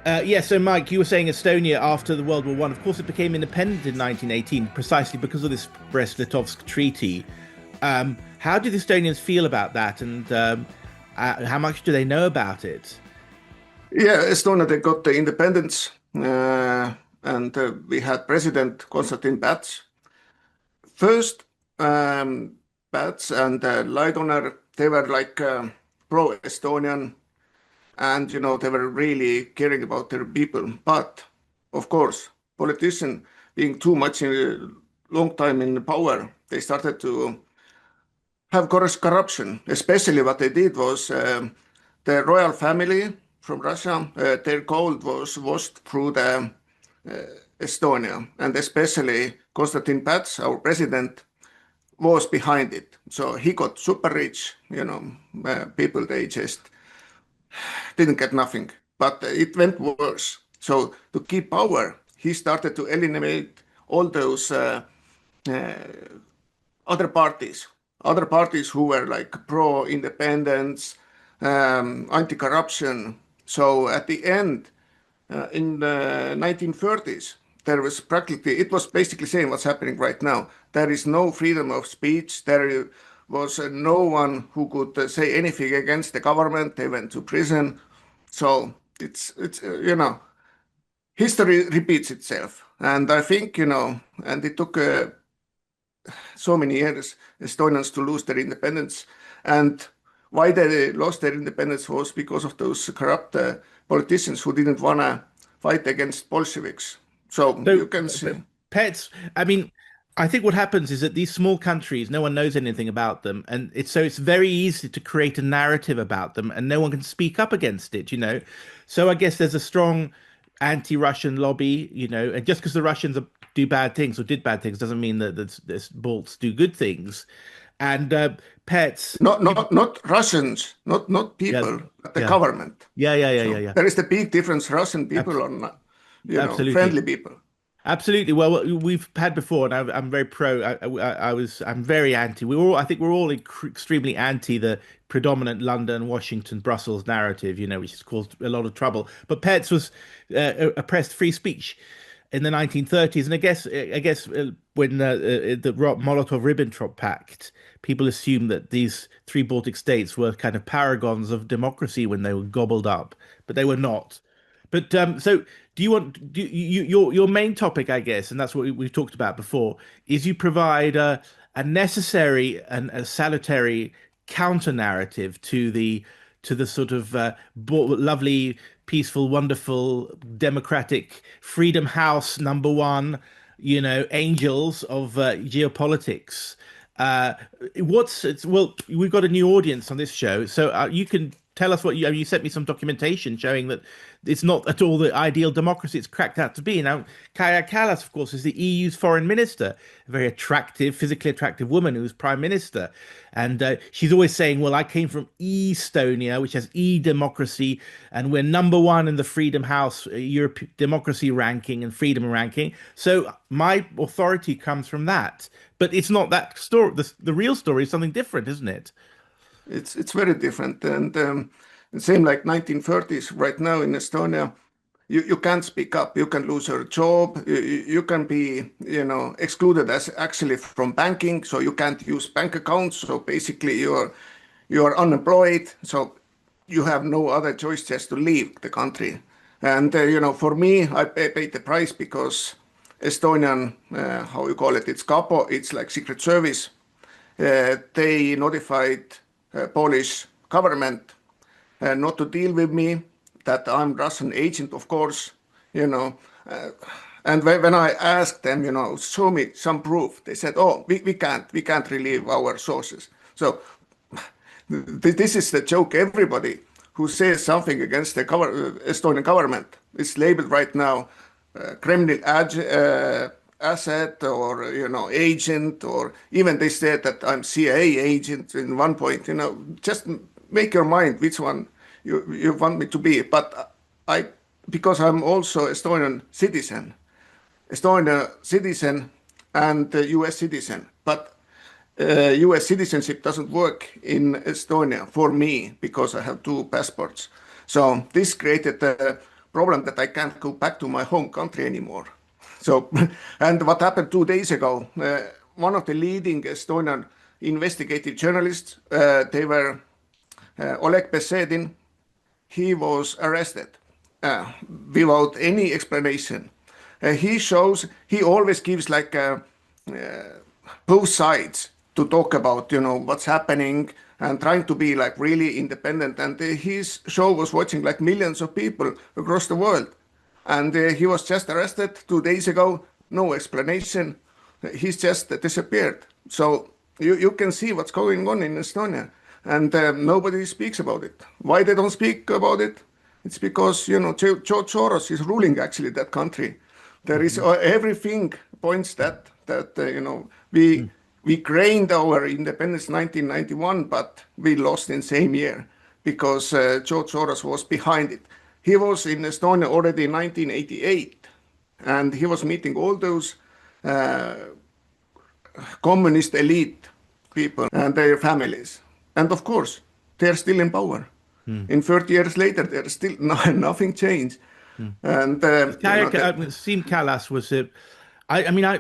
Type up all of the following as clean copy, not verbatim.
Yeah, so Mike, you were saying Estonia after the World War One. Of course, it became independent in 1918 precisely because of this Brest-Litovsk Treaty. How do the Estonians feel about that, and how much do they know about it? Yeah, Estonia, they got the independence, and we had President Konstantin Päts. First, Päts and Laidoner, they were like pro-Estonian, and they were really caring about their people. But of course, politicians being too much in a long time in power, they started to have corruption. Especially what they did was the royal family from Russia, their gold was washed through the Estonia, and especially Konstantin Päts, our president, was behind it. So he got super rich, people, they just didn't get nothing. But it went worse. So to keep power, he started to eliminate all those other parties, who were like pro-independence, anti-corruption. So at the end, in the 1930s, it was basically saying what's happening right now. There is no freedom of speech. There was no one who could say anything against the government. They went to prison. So it's history repeats itself. And I think, and it took so many years Estonians to lose their independence. And why they lost their independence was because of those corrupt politicians who didn't want to fight against Bolsheviks. So So, you can see. pets, I mean, I think what happens is that these small countries, no one knows anything about them, and it's very easy to create a narrative about them, and no one can speak up against it. So I guess there's a strong anti-Russian lobby, and just because the Russians do bad things or did bad things doesn't mean that the Balts do good things. And pets, Not Russians, not yeah, people, but the yeah, government. yeah, So yeah. there is the big difference. Russian people Abs are not, Absolutely. friendly people. Absolutely. Well, we've had before, and I'm very pro. I'm very anti. I think we're all extremely anti the predominant London, Washington, Brussels narrative, which has caused a lot of trouble. But Pets was oppressed free speech in the 1930s, and I guess when the Molotov-Ribbentrop Pact, people assumed that these three Baltic states were kind of paragons of democracy when they were gobbled up, but they were not. But so do you want your main topic, I guess, and that's what we've talked about before, is you provide a necessary and a salutary counter narrative to the sort of lovely, peaceful, wonderful, democratic Freedom House number one, angels of geopolitics. Uh, well, we've got a new audience on this show, so you can tell us what you sent me some documentation showing that it's not at all the ideal democracy it's cracked out to be. Now, Kaja Kallas, of course, is the EU's foreign minister, a very attractive, physically attractive woman who's prime minister. And she's always saying, well, I came from Estonia, which has democracy, and we're number one in the Freedom House Europe democracy ranking and freedom ranking. So my authority comes from that. But it's not that story. The real story is something different, isn't it? It's very different, and same like 1930s. Right now in Estonia, you can't speak up. You can lose your job. You can be excluded as actually from banking, so you can't use bank accounts. So basically, you are unemployed. So you have no other choice just to leave the country. And for me, I paid the price because Estonian, how you call it, it's capo. It's like secret service. They notified Polish government not to deal with me, that I'm Russian agent, of course, you know. Uh, and when I asked them, show me some proof, they said, oh, we can't relieve our sources. So this is the joke. Everybody who says something against the Estonian government is labeled right now criminal asset, or agent, or even they said that I'm CIA agent in one point. Just make your mind which one you want me to be. But I, because I'm also Estonia citizen and US citizen, but US citizenship doesn't work in Estonia for me because I have two passports. So this created a problem that I can't go back to my home country anymore. So, and what happened 2 days ago, one of the leading Estonian investigative journalists, they were Oleg Besedin, he was arrested without any explanation. He always gives like both sides to talk about, what's happening and trying to be like really independent. And his show was watching like millions of people across the world. And he was just arrested 2 days ago, no explanation. He's just disappeared. So you can see what's going on in Estonia, and nobody speaks about it. Why they don't speak about it? It's because, George Soros is ruling actually that country. There is everything points that we gained our independence 1991, but we lost in same year because George Soros was behind it. He was in Estonia already in 1988, and he was meeting all those communist elite people and their families. And of course, they're still in power. In 30 years later, there's still nothing changed. And Siim Kallas was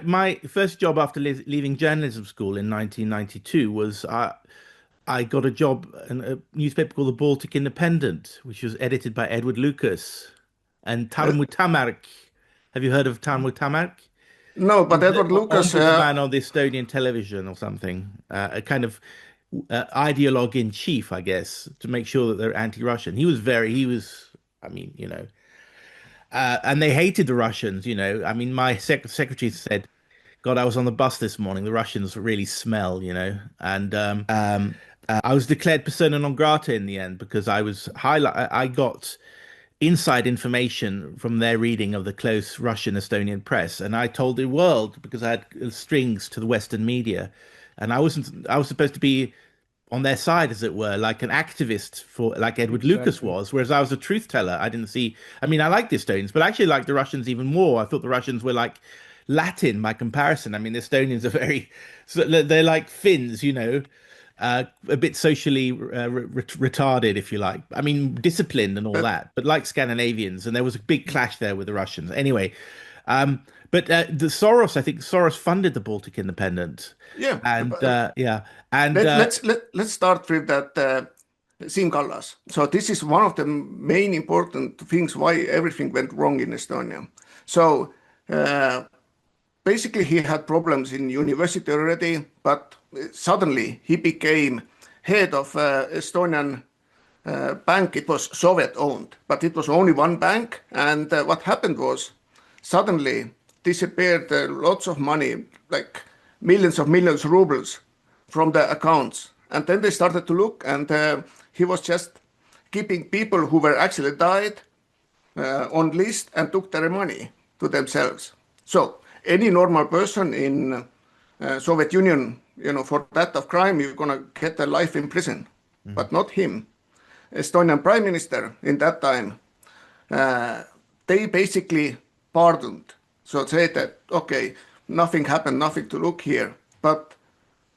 my first job after leaving journalism school in 1992 was I got a job in a newspaper called the Baltic Independent, which was edited by Edward Lucas and Tarmo Tammärk. Have you heard of Tarmo Tammärk? No, but Edward Lucas, ombudsman on the Estonian television or something, a kind of ideologue in chief, I guess, to make sure that they're anti-Russian. And they hated the Russians, I mean, my secretary said, God, I was on the bus this morning. The Russians really smell, and I was declared persona non grata in the end because I got inside information from their reading of the close Russian Estonian press, and I told the world because I had strings to the Western media, and I was supposed to be on their side, as it were, like an activist like Edward Lucas was, whereas I was a truth teller. I liked the Estonians, but I actually liked the Russians even more. I thought the Russians were like Latin by comparison. I mean, the Estonians are they're like Finns, a bit socially retarded, if you like. I mean, disciplined and all that, but like Scandinavians. And there was a big clash there with the Russians. Anyway, but the Soros, I think Soros funded the Baltic Independent. Yeah, and let's start with that Siim Kallas. So this is one of the main important things why everything went wrong in Estonia. So basically he had problems in university already, but suddenly he became head of Estonian bank. It was Soviet owned, but it was only one bank. And what happened was suddenly disappeared lots of money, like millions of rubles from the accounts. And then they started to look, and he was just keeping people who were actually died on list and took their money to themselves. So any normal person in Soviet Union, for that of crime, you're going to get a life in prison, but not him. Estonian prime minister in that time, they basically pardoned. So say that, okay, nothing happened, nothing to look here. But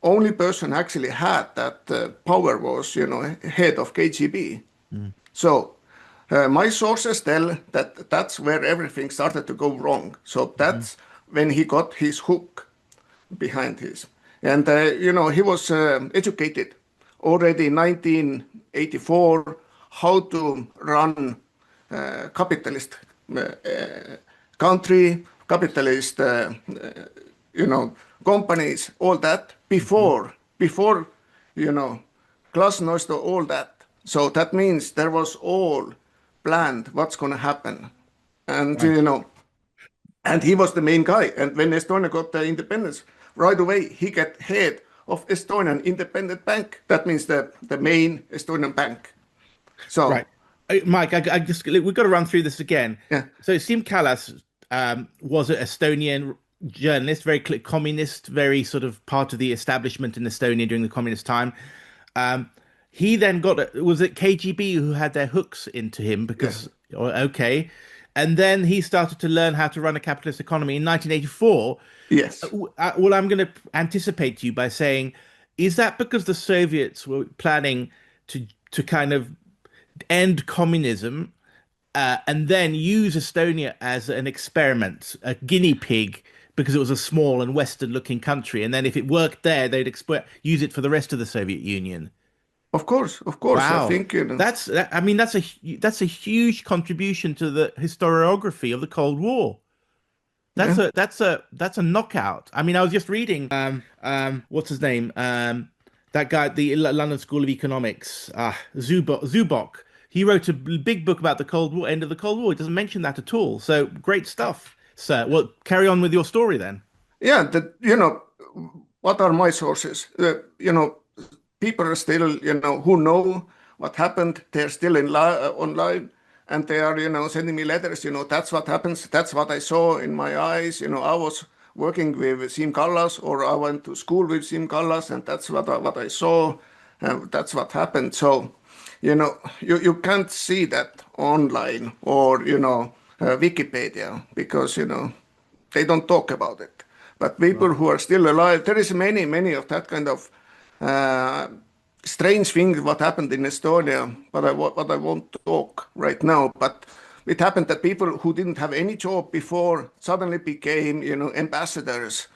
only person actually had that power was, head of KGB. So my sources tell that that's where everything started to go wrong. So that's when he got his hook behind his. And, he was educated already in 1984 how to run capitalist country, capitalist, companies, all that before, glasnost, all that. So that means there was all planned what's going to happen. And, Right. And he was the main guy. And when Estonia got the independence, right away, he got head of Estonian Independent Bank. That means the main Estonian bank. So, Right. Mike, we've got to run through this again. yeah. So Siim Kallas was an Estonian journalist, very communist, very sort of part of the establishment in Estonia during the communist time. He then was it KGB who had their hooks into him because, okay. And then he started to learn how to run a capitalist economy in 1984. Yes. Well, I'm going to anticipate you by saying, is that because the Soviets were planning to kind of end communism and then use Estonia as an experiment, a guinea pig, because it was a small and Western-looking country. And then if it worked there, they'd use it for the rest of the Soviet Union. Of course, I Wow. think, you know. I mean, that's a huge contribution to the historiography of the Cold War. Yeah. That's a knockout. I mean, I was just reading what's his name? That guy at the London School of Economics, Zubok. He wrote a big book about the Cold War, end of the Cold War. He doesn't mention that at all. So great stuff, sir. Well, carry on with your story then. Yeah, that, you know, what are my sources? You know, people are still, you know, who know what happened. They're still online, and they are, you know, sending me letters. You know, that's what happens. That's what I saw in my eyes. You know, I was working with Siim Kallas, or I went to school with Siim Kallas, and that's what I saw. That's what happened. So, you know, you can't see that online or, you know, Wikipedia, because, you know, they don't talk about it. But people Right. who are still alive, there is many of that kind of uh, strange things what happened in Estonia, but what I won't talk right now. But it happened that people who didn't have any job before suddenly became, you know, ambassadors.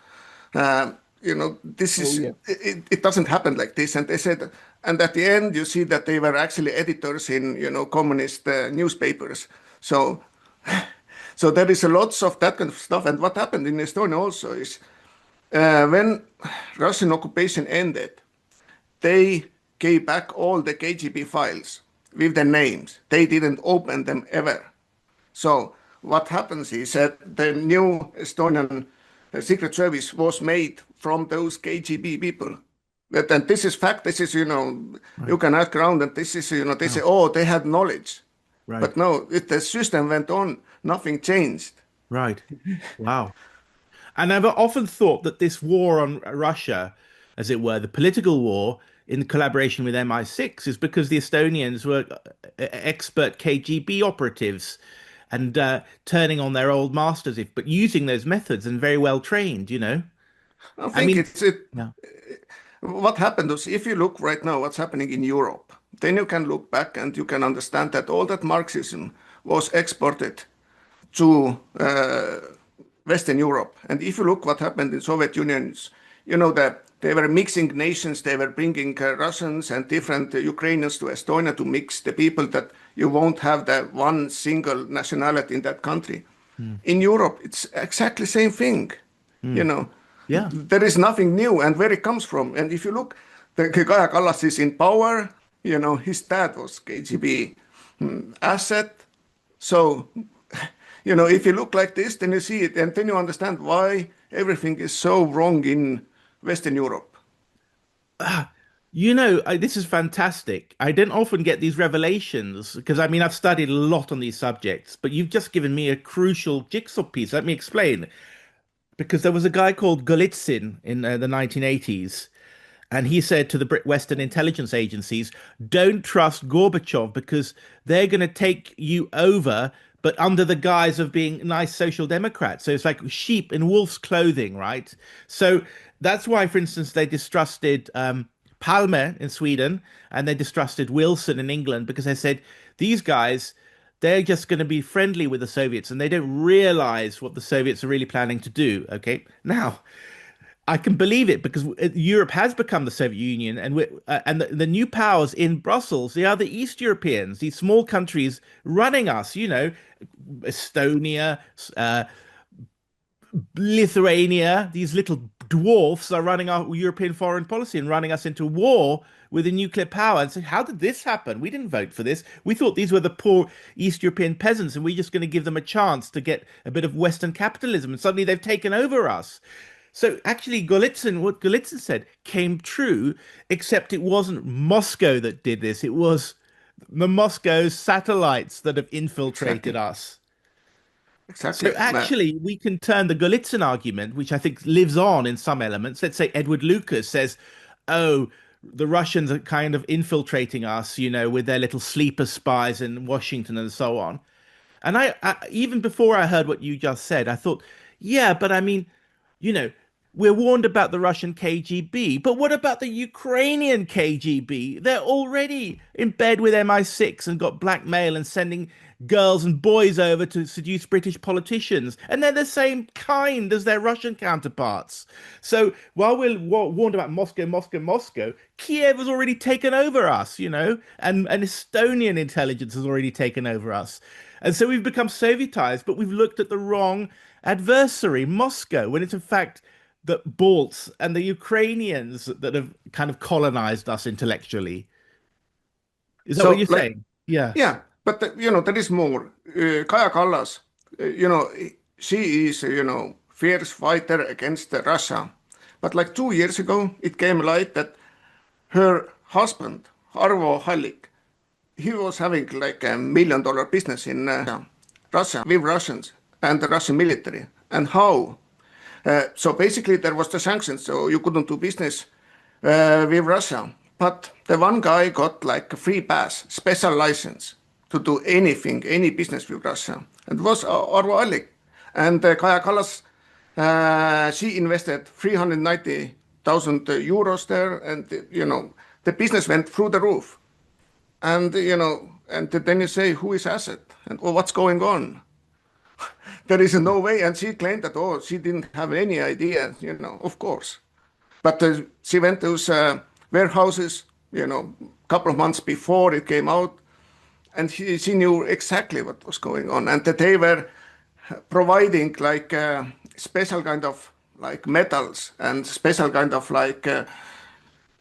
You know, this Oh is yeah. it doesn't happen like this. And they said, and at the end, you see that they were actually editors in, you know, communist newspapers. So so there is a lots of that kind of stuff. And what happened in Estonia also is when Russian occupation ended, they gave back all the KGB files with the names. They didn't open them ever. So what happens is that the new Estonian Secret Service was made from those KGB people. And this is fact. This is, you know, you Right. can ask around, and this is, you know, they say, Wow. oh, they had knowledge. Right. But no, the system went on. Nothing changed. Right. Wow. And I've often thought that this war on Russia, as it were, the political war in collaboration with MI6, is because the Estonians were expert KGB operatives and turning on their old masters, but using those methods and very well trained, you know? I I think mean, it's it. yeah, What happened is, if you look right now, what's happening in Europe, then you can look back and you can understand that all that Marxism was exported to Western Europe. And if you look what happened in Soviet Union, you know that they were mixing nations. They were bringing Russians and different Ukrainians to Estonia to mix the people, that you won't have that one single nationality in that country. mm, In Europe, it's exactly same thing. You mm, know, yeah, there is nothing new, and where it comes from. And if you look, the Kaja Kallas is in power. You know, his dad was KGB asset. So, you know, if you look like this, then you see it, and then you understand why everything is so wrong in Western Europe. you know, this is fantastic. I don't often get these revelations because I mean, I've studied a lot on these subjects, but you've just given me a crucial jigsaw piece. Let me explain. Because there was a guy called Golitsyn in the 1980s, and he said to the Western intelligence agencies, don't trust Gorbachev because they're going to take you over, but under the guise of being nice social democrats. So it's like sheep in wolf's clothing, right? So that's why, for instance, they distrusted Palme in Sweden and they distrusted Wilson in England because they said, these guys, they're just going to be friendly with the Soviets and they don't realize what the Soviets are really planning to do. Okay. Now, I can believe it because Europe has become the Soviet Union, and the new powers in Brussels, they are the East Europeans, these small countries running us. You know, Estonia, uh, Lithuania, these little dwarfs are running our European foreign policy and running us into war with a nuclear power. And so, how did this happen? We didn't vote for this. We thought these were the poor East European peasants, and we're just going to give them a chance to get a bit of Western capitalism. And suddenly they've taken over us. So actually, Golitsyn, what Golitsyn said came true, except it wasn't Moscow that did this. It was the Moscow satellites that have infiltrated Exactly, us. So exactly. actually, we can turn the Golitsyn argument, which I think lives on in some elements. Let's say Edward Lucas says, "Oh, the Russians are kind of infiltrating us, you know, with their little sleeper spies in Washington and so on." And I even before I heard what you just said, I thought, yeah, but I mean, you know. we're warned about the Russian KGB, but what about the Ukrainian KGB? They're already in bed with MI6 and got blackmail and sending girls and boys over to seduce British politicians. And they're the same kind as their Russian counterparts. So while we're warned about Moscow, Moscow, Moscow, Kiev has already taken over us, and Estonian intelligence has already taken over us. And so we've become Sovietized, but we've looked at the wrong adversary, Moscow, when it's in fact the Balts and the Ukrainians that have kind of colonized us intellectually. Is that what So, you're like, saying? Yeah. yeah, but there is more. Kaja Kallas, she is, fierce fighter against Russia. But like 2 years ago, it came light that her husband, Arvo Hallik, he was having like $1 million business in Russia with Russians and the Russian military. And how? So basically, there was the sanctions, so you couldn't do business with Russia. But the one guy got like a free pass, special license to do anything, any business with Russia. And it was Arvo Allik. And Kaja Kallas, she invested 390,000 euros there. And, the business went through the roof. And, and then you say, who is asset? And what's going on? There is no way. And she claimed that, she didn't have any idea, of course. But she went to those warehouses, a couple of months before it came out. And she knew exactly what was going on. And that they were providing like special kind of like metals and special kind of like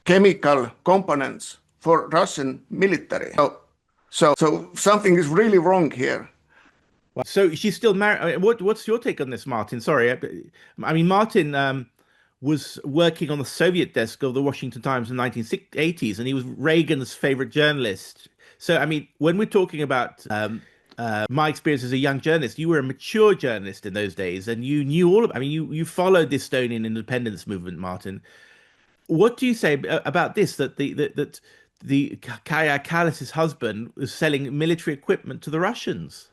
chemical components for Russian military. So something is really wrong here. So she's still married. I mean, what's your take on this, Martin? Sorry, I mean Martin was working on the Soviet desk of the Washington Times in the 1980s, and he was Reagan's favorite journalist. So I mean, when we're talking about my experience as a young journalist, you were a mature journalist in those days, and you knew all of. I mean, you followed the Estonian independence movement, Martin. What do you say about this? That the Kaja Kallas's husband was selling military equipment to the Russians.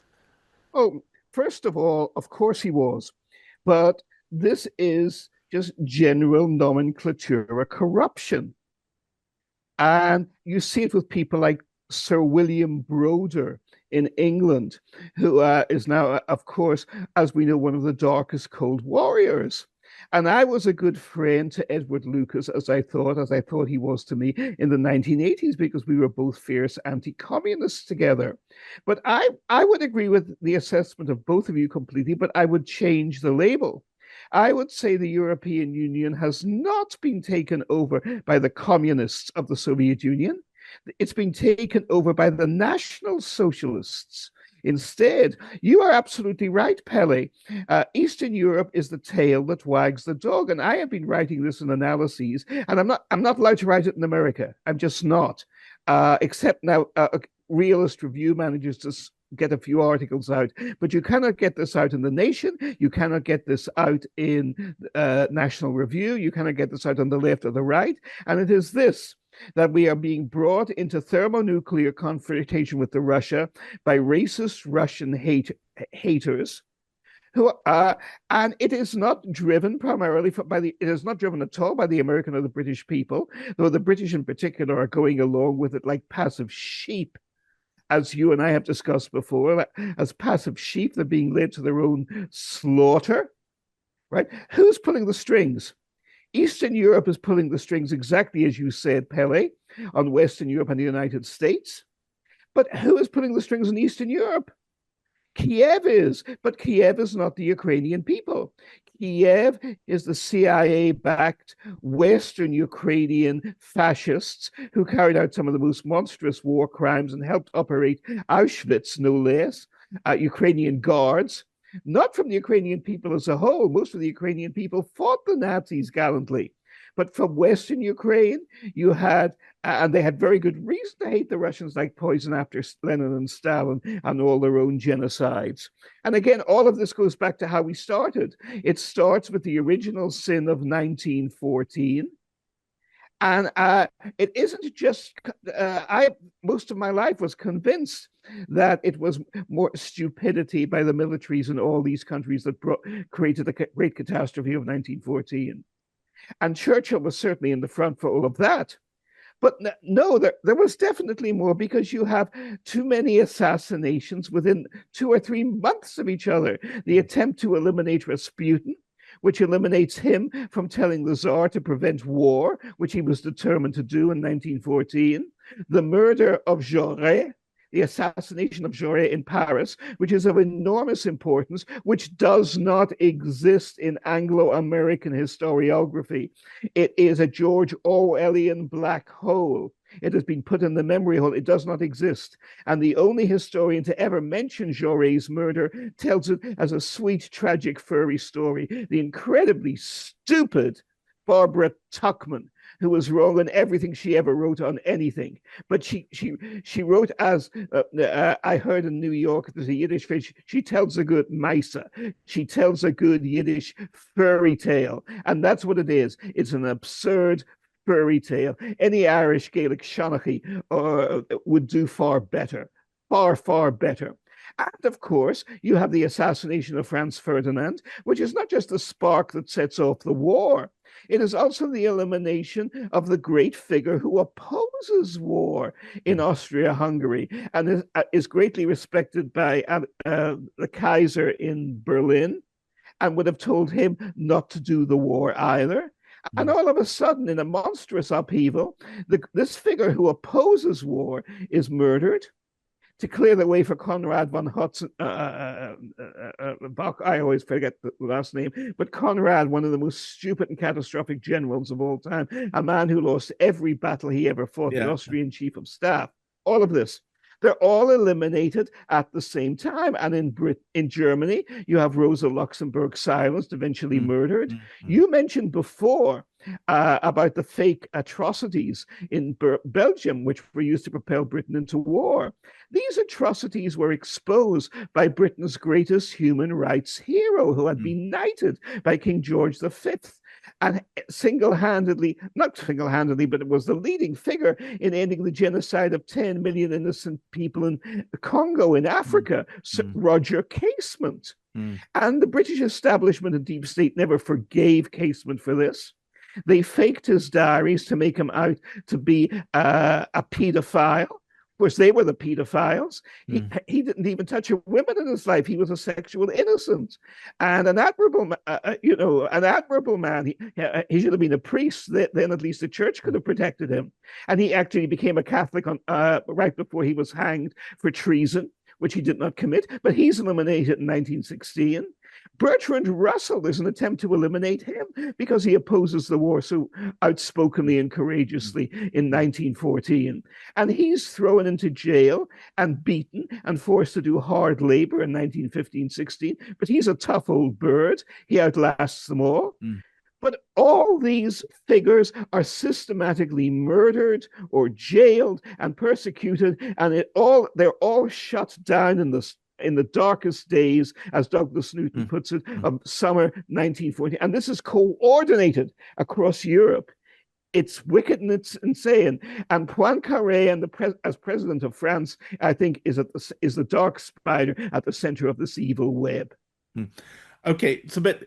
Oh, first of all, of course he was. But this is just general nomenklatura corruption. And you see it with people like Sir William Broder in England, who is now, of course, as we know, one of the darkest Cold Warriors. And I was a good friend to Edward Lucas, as I thought he was to me in the 1980s, because we were both fierce anti-communists together. But I would agree with the assessment of both of you completely, but I would change the label. I would say the European Union has not been taken over by the communists of the Soviet Union. It's been taken over by the National Socialists. Instead, you are absolutely right, Pelle. Eastern Europe is the tail that wags the dog, and I have been writing this in analyses, and I'm not allowed to write it in America. I'm just not. Except now, Realist Review manages to get a few articles out, but you cannot get this out in The Nation. You cannot get this out in National Review. You cannot get this out on the left or the right. And it is this, that we are being brought into thermonuclear confrontation with Russia by racist Russian haters who are, and it is not driven primarily it is not driven at all by the American or the British people, though the British in particular are going along with it like passive sheep, as you and I have discussed before. As passive sheep, they're being led to their own slaughter, right? Who's pulling the strings? Eastern Europe is pulling the strings, exactly as you said, Pelle, on Western Europe and the United States. But who is pulling the strings in Eastern Europe? Kiev is, but Kiev is not the Ukrainian people. Kiev is the CIA-backed Western Ukrainian fascists who carried out some of the most monstrous war crimes and helped operate Auschwitz, no less, Ukrainian guards. Not from the Ukrainian people as a whole. Most of the Ukrainian people fought the Nazis gallantly. But from Western Ukraine, you had, and they had very good reason to hate the Russians like poison after Lenin and Stalin and all their own genocides. And again, all of this goes back to how we started. It starts with the original sin of 1914. And it isn't just, I, most of my life was convinced that it was more stupidity by the militaries in all these countries that created the great catastrophe of 1914. And Churchill was certainly in the front for all of that. But no, there was definitely more, because you have too many assassinations within 2 or 3 months of each other. The attempt to eliminate Rasputin, which eliminates him from telling the Tsar to prevent war, which he was determined to do in 1914. The murder of Jaurès, the assassination of Jaurès in Paris, which is of enormous importance, which does not exist in Anglo-American historiography. It is a George Orwellian black hole. It has been put in the memory hole. It does not exist. And the only historian to ever mention Jaurès' murder tells it as a sweet, tragic, furry story. The incredibly stupid Barbara Tuchman, who was wrong on everything she ever wrote on anything. But she wrote, as I heard in New York, there's a Yiddish phrase, she tells a good Maisa. She tells a good Yiddish fairy tale. And that's what it is. It's an absurd fairy tale. Any Irish Gaelic Shonachy would do far better, far, far better. And of course, you have the assassination of Franz Ferdinand, which is not just the spark that sets off the war. It is also the elimination of the great figure who opposes war in Austria-Hungary and is greatly respected by the Kaiser in Berlin, and would have told him not to do the war either. And all of a sudden, in a monstrous upheaval, this figure who opposes war is murdered to clear the way for Conrad von Hudson, Bach, I always forget the last name, but Conrad, one of the most stupid and catastrophic generals of all time, a man who lost every battle he ever fought, the Austrian chief of staff. All of this. They're all eliminated at the same time. And in Germany, you have Rosa Luxemburg silenced, eventually murdered. You mentioned before about the fake atrocities in Belgium, which were used to propel Britain into war. These atrocities were exposed by Britain's greatest human rights hero, who had been knighted by King George V. And single-handedly, not single-handedly, but it was the leading figure in ending the genocide of 10 million innocent people in Congo, in Africa, Roger Casement. And the British establishment and deep state never forgave Casement for this. They faked his diaries to make him out to be a pedophile. Of course, they were the pedophiles. He didn't even touch a woman in his life. He was a sexual innocent, and an admirable, an admirable man. He should have been a priest. Then at least the church could have protected him. And he actually became a Catholic right before he was hanged for treason, which he did not commit. But he's eliminated in 1916. Bertrand Russell, there's an attempt to eliminate him because he opposes the war so outspokenly and courageously in 1914. And he's thrown into jail and beaten and forced to do hard labor in 1915-16. But he's a tough old bird. He outlasts them all. But all these figures are systematically murdered or jailed and persecuted, and they're all shut down in the darkest days, as Douglas Newton puts it, of summer 1940. And this is coordinated across Europe. It's wicked and it's insane. And Poincaré, as president of France, I think is the dark spider at the center of this evil web. Okay, so but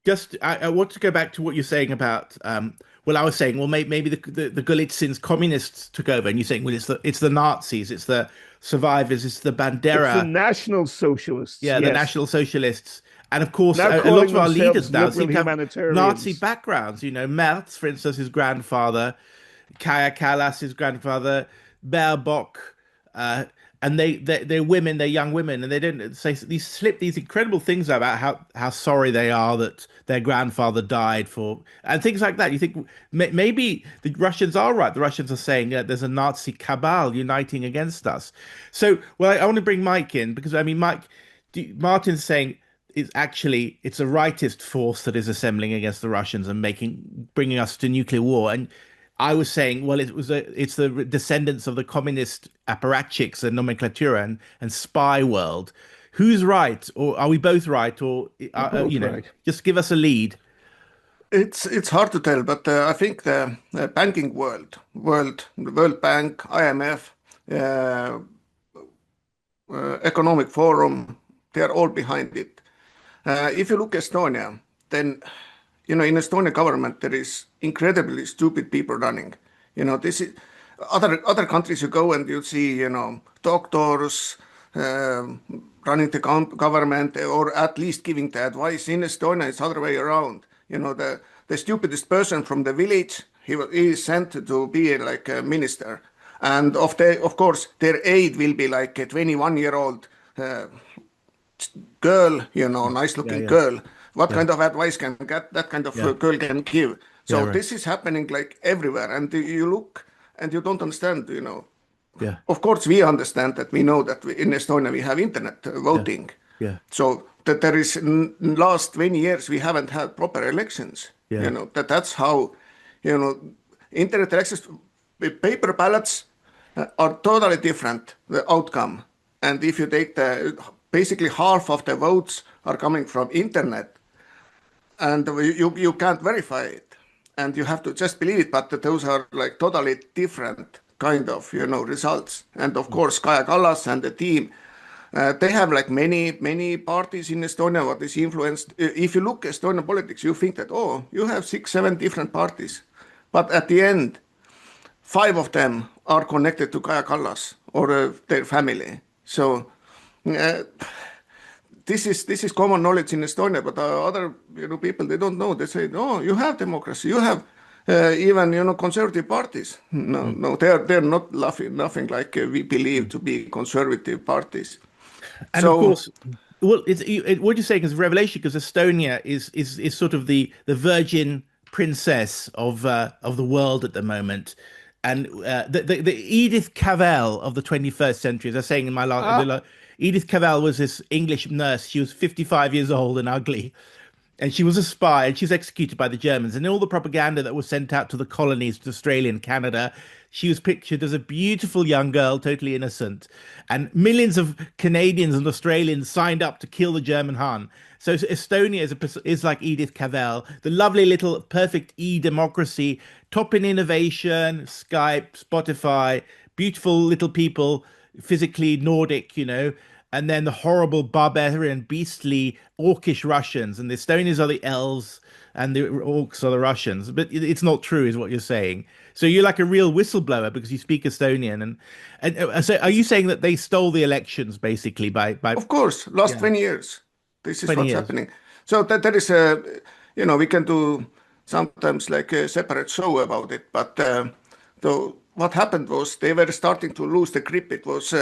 just I want to go back to what you're saying about I was saying, well, maybe the Golitsyn's communists took over, and you're saying, well, it's the Nazis, it's the survivors, it's the Bandera, it's the National Socialists, the National Socialists, and of course, now a lot of our leaders now seem to have Nazi backgrounds. Merz, for instance, his grandfather, Kaja Kallas, his grandfather, Baerbock, and they're women, they're young women, and they don't say these incredible things about how sorry they are that their grandfather died for, and things like that. You think maybe the Russians are right. The Russians are saying there's a Nazi cabal uniting against us. So, I want to bring Mike in because Martin's saying it's a rightist force that is assembling against the Russians and bringing us to nuclear war. And I was saying, well, it's the descendants of the communist apparatchiks and nomenklatura and spy world. Who's right, or are we both right, or right. Just give us a lead. It's hard to tell, but I think the banking the World Bank, IMF, uh, Economic Forum, they are all behind it. If you look Estonia, then in Estonian government there is incredibly stupid people running. This is other countries you go and you see doctors um running the government or at least giving the advice. In Estonia, it's other way around. The stupidest person from the village he is sent to be like a minister, and of course their aide will be like a 21-year-old girl, nice Yeah, looking yeah, girl. What yeah, kind of advice can get that kind of yeah, girl can give? yeah, So right. this is happening like everywhere, and you look and you don't understand. Yeah, Of course, we understand that we know that in Estonia we have internet yeah, voting, yeah, so that there is in last 20 years we haven't had proper elections. yeah, That's how you know internet elections, paper ballots are totally different the outcome. And if you take the basically half of the votes are coming from internet, and you can't verify it, and you have to just believe it. But those are like totally different kind of results. And of course, Kaja Kallas and the team, they have like many parties in Estonia what is influenced. If you look Estonian politics, you think that, oh, you have 6 7 different parties, but at the end 5 of them are connected to Kaja Kallas or their family. So uh, this is common knowledge in Estonia, but other people, they don't know. They say, no, you have democracy, you have even conservative parties. No, mm. no, they're not nothing like we believe Mm. to be conservative parties. And of So course, well, what you're saying is a revelation because Estonia is sort of the virgin princess of the world at the moment, and the Edith Cavell of the 21st century, as I was saying in my Ah, Edith Cavell was this English nurse. She was 55 years old and ugly, and she was a spy and she was executed by the Germans. And all the propaganda that was sent out to the colonies, to Australia and Canada, she was pictured as a beautiful young girl, totally innocent. And millions of Canadians and Australians signed up to kill the German Han. So Estonia is like Edith Cavell, the lovely little perfect e-democracy, top in innovation, Skype, Spotify, beautiful little people, physically Nordic, and then the horrible barbarian, beastly, orcish Russians, and the Estonians are the elves, and the orcs are the Russians. But it's not true, is what you're saying. So you're like a real whistleblower because you speak Estonian, and so are you saying that they stole the elections basically by of course, last yeah 20 years, this is 20 what's years? happening. So that there is a, we can do sometimes like a separate show about it. But what happened was they were starting to lose the grip. It was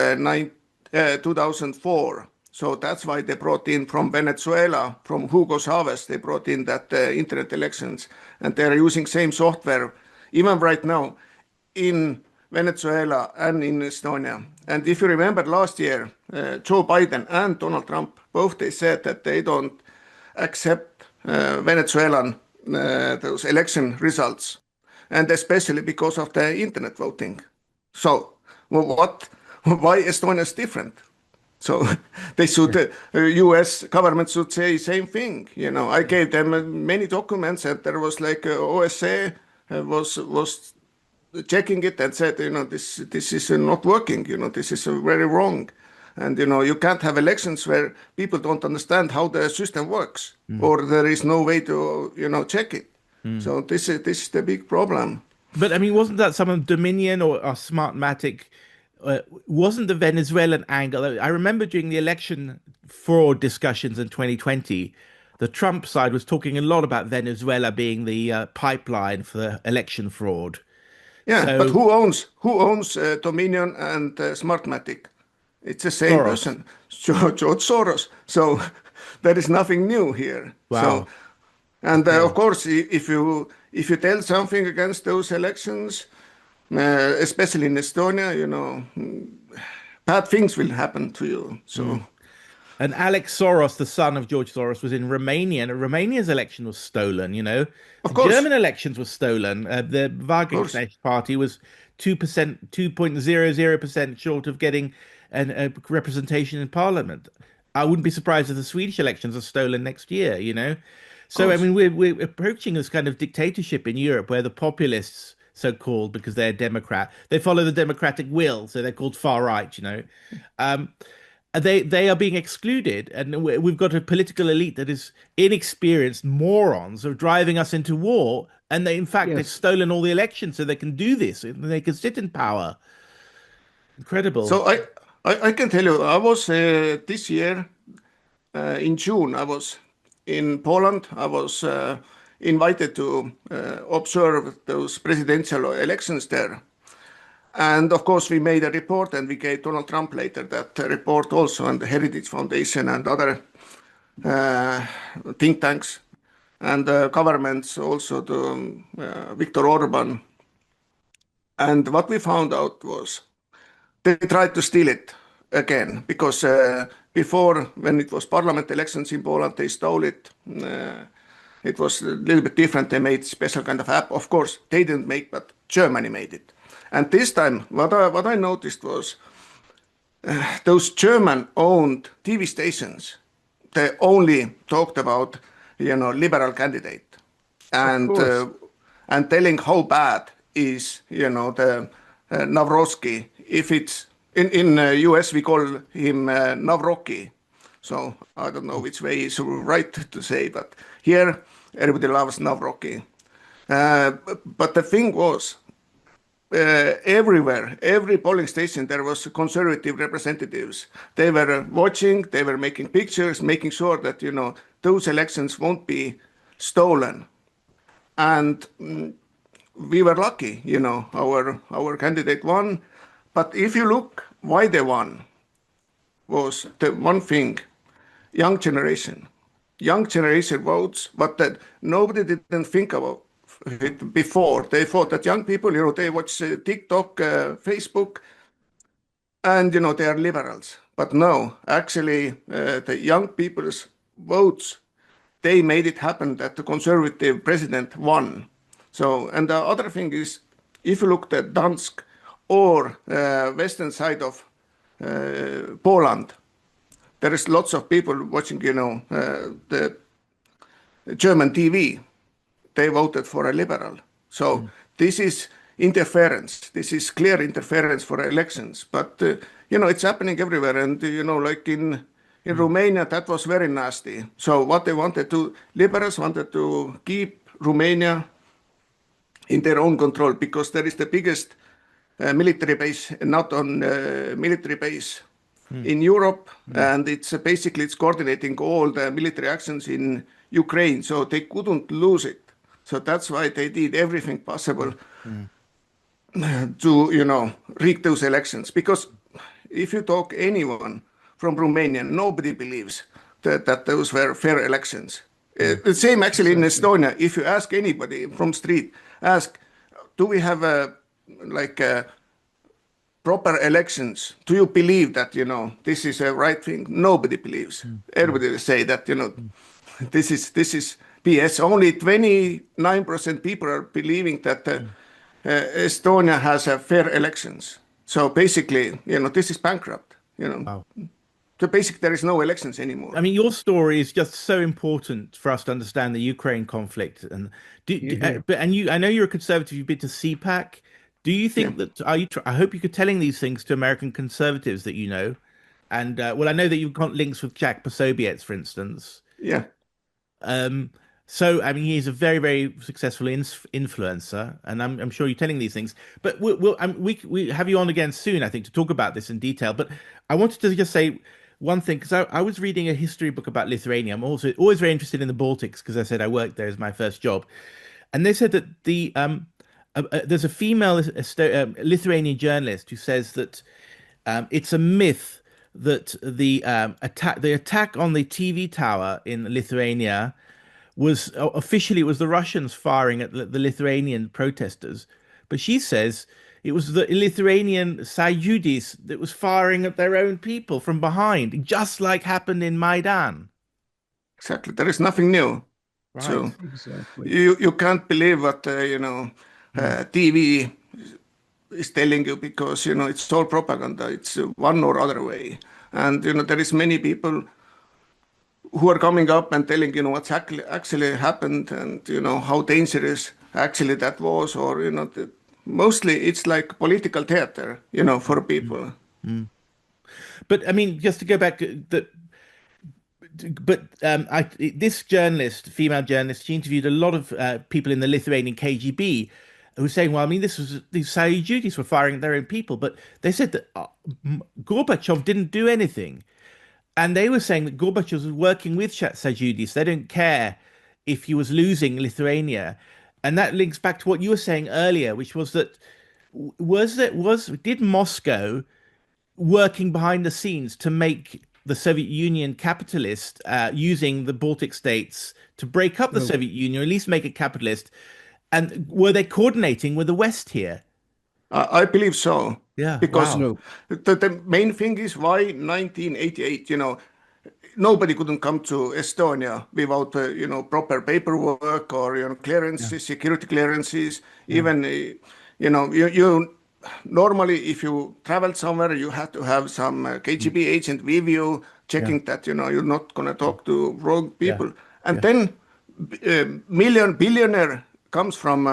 2004. So that's why they brought in from Venezuela, from Hugo Chavez, they brought in that internet elections, and they're using same software even right now in Venezuela and in Estonia. And if you remember last year, Joe Biden and Donald Trump, both they said that they don't accept Venezuelan those election results, and especially because of the internet voting. So what? Why Estonia is different? So they should, Yeah. U.S. government should say same thing. I gave them many documents, and there was like OSA was checking it and said, this is not working. This is very wrong, and you can't have elections where people don't understand how the system works, Mm, or there is no way to check it. mm. So this is the big problem. But I mean, wasn't that some of Dominion or Smartmatic? Wasn't the Venezuelan angle? I remember during the election fraud discussions in 2020, the Trump side was talking a lot about Venezuela being the pipeline for the election fraud. Yeah, but So who owns Dominion and Smartmatic? It's the same Soros, person, George Soros. So there is nothing new here. So wow, and of okay. course, if you tell something against those elections, especially in Estonia, bad things will happen to you. So Mm. And Alex Soros, the son of George Soros, was in Romania, and Romania's election was stolen. of The course, German elections were stolen. The of course, Wagenknecht party was 2%, 2.00% short of getting a representation in parliament. I wouldn't be surprised if the Swedish elections are stolen next year. So, I mean, we're approaching this kind of dictatorship in Europe where the populists, so-called, because they're Democrat, they follow the democratic will, so they're called far right, you know. Um, they are being excluded, and we've got a political elite that is inexperienced morons of driving us into war. And they, in fact, they've Yes. stolen all the elections so they can do this and they can sit in power. Incredible. So I can tell you, I was this year in June, I was in Poland. I was invited to observe those presidential elections there. And of course, we made a report and we gave Donald Trump later that report also, and the Heritage Foundation and other think tanks and governments also to Viktor Orban. And what we found out was they tried to steal it again because before, when it was parliament elections in Poland, they stole it. It was a little bit different. They made special kind of app. Of course, they didn't make, but Germany made it. And this time, what I noticed was those German-owned TV stations, they only talked about, liberal candidate and telling how bad is, the Navrosky. If it's in US, we call him Navroki. So I don't know which way is right to say, but here everybody loves Navroki. But the thing was, everywhere, every polling station, there was conservative representatives. They were watching, they were making pictures, making sure that, those elections won't be stolen. And we were lucky, our candidate won. But if you look why they won, was the one thing, young generation. Young generation votes, but that nobody didn't think about it before. They thought that young people, they watch TikTok, Facebook, and, they are liberals. But no, actually, the young people's votes, they made it happen that the conservative president won. So, and the other thing is, if you look at Dansk or western side of Poland, there is lots of people watching, the German TV. They voted for a liberal. So this is interference. This is clear interference for elections. But, it's happening everywhere. And, like in Romania, that was very nasty. So what they wanted to, liberals wanted to keep Romania in their own control because there is the biggest military base, not on military base in Europe. And it's basically, it's coordinating all the military actions in Ukraine. So they couldn't lose it. So that's why they did everything possible to, rig those elections. Because if you talk anyone from Romania, nobody believes that those were fair elections. The same actually in Estonia. If you ask anybody from street, ask, do we have proper elections? Do you believe that, this is a right thing? Nobody believes. Everybody will say that, this is BS. Only 29% people are believing that Estonia has a fair elections. So basically, this is bankrupt, Wow. So basically, there is no elections anymore. I mean, your story is just so important for us to understand the Ukraine conflict. And I know you're a conservative. You've been to CPAC. Do you think that I hope you're telling these things to American conservatives that you know, and well, I know that you've got links with Jack Posobiec, for instance. Yeah. So I mean, he's a very, very successful influencer, and I'm sure you're telling these things. But we have you on again soon, I think, to talk about this in detail. But I wanted to just say one thing because I was reading a history book about Lithuania. I'm also always very interested in the Baltics because I said I worked there as my first job, and they said that there's a female Lithuanian journalist who says that it's a myth that the attack on the TV tower in Lithuania was officially it was the Russians firing at the Lithuanian protesters, but she says it was the Lithuanian Sąjūdis that was firing at their own people from behind, just like happened in Maidan. Exactly. There is nothing new. Right. So Exactly. you can't believe what TV is telling you because it's all propaganda. It's one or other way, and there is many people who are coming up and telling, what's actually happened, and, how dangerous actually that was, or, mostly it's like political theater, for people. But I mean, just to go back, this journalist, female journalist, she interviewed a lot of people in the Lithuanian KGB who were saying, well, I mean, these Sąjūdis were firing their own people, but they said that Gorbachev didn't do anything. And they were saying that Gorbachev was working with Sąjūdis. They don't care if he was losing Lithuania. And that links back to what you were saying earlier, which was that did Moscow working behind the scenes to make the Soviet Union capitalist, using the Baltic states to break up the Soviet Union, or at least make it capitalist? And were they coordinating with the West here? I believe so. Yeah, because wow. the main thing is why 1988, nobody couldn't come to Estonia without, proper paperwork or, clearances, security clearances. Even, you normally, if you traveled somewhere, you had to have some KGB agent with you, checking that, you're not going to talk to wrong people. And then billionaire comes from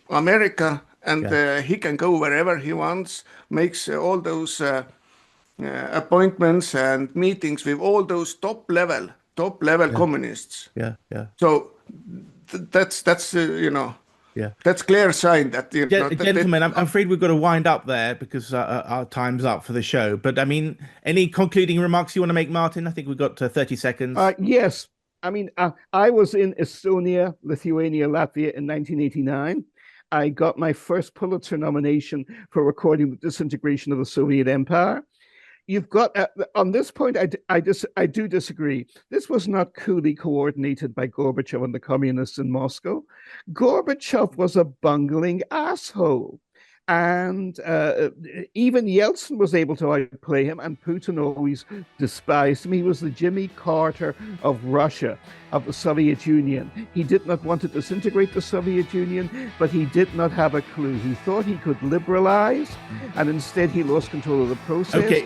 America, and he can go wherever he wants, makes all those appointments and meetings with all those top level communists. So that's that's clear sign that gentlemen, I'm afraid we've got to wind up there because our time's up for the show. But I mean, any concluding remarks you want to make, Martin? I think we've got 30 seconds. Yes. I mean, I was in Estonia, Lithuania, Latvia in 1989. I got my first Pulitzer nomination for recording the disintegration of the Soviet Empire. You've got, on this point, I do disagree. This was not coolly coordinated by Gorbachev and the communists in Moscow. Gorbachev was a bungling asshole. And even Yeltsin was able to outplay him, and Putin always despised him. He was the Jimmy Carter of Russia, of the Soviet Union. He did not want to disintegrate the Soviet Union, but he did not have a clue. He thought he could liberalize, and instead he lost control of the process. Okay,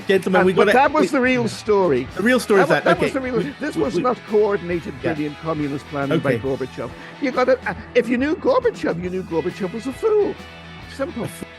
gentlemen, that was the real story. The real story is that was the real. This was not coordinated, brilliant communist planning by Gorbachev. You got it. If you knew Gorbachev, you knew Gorbachev was a fool. Simple.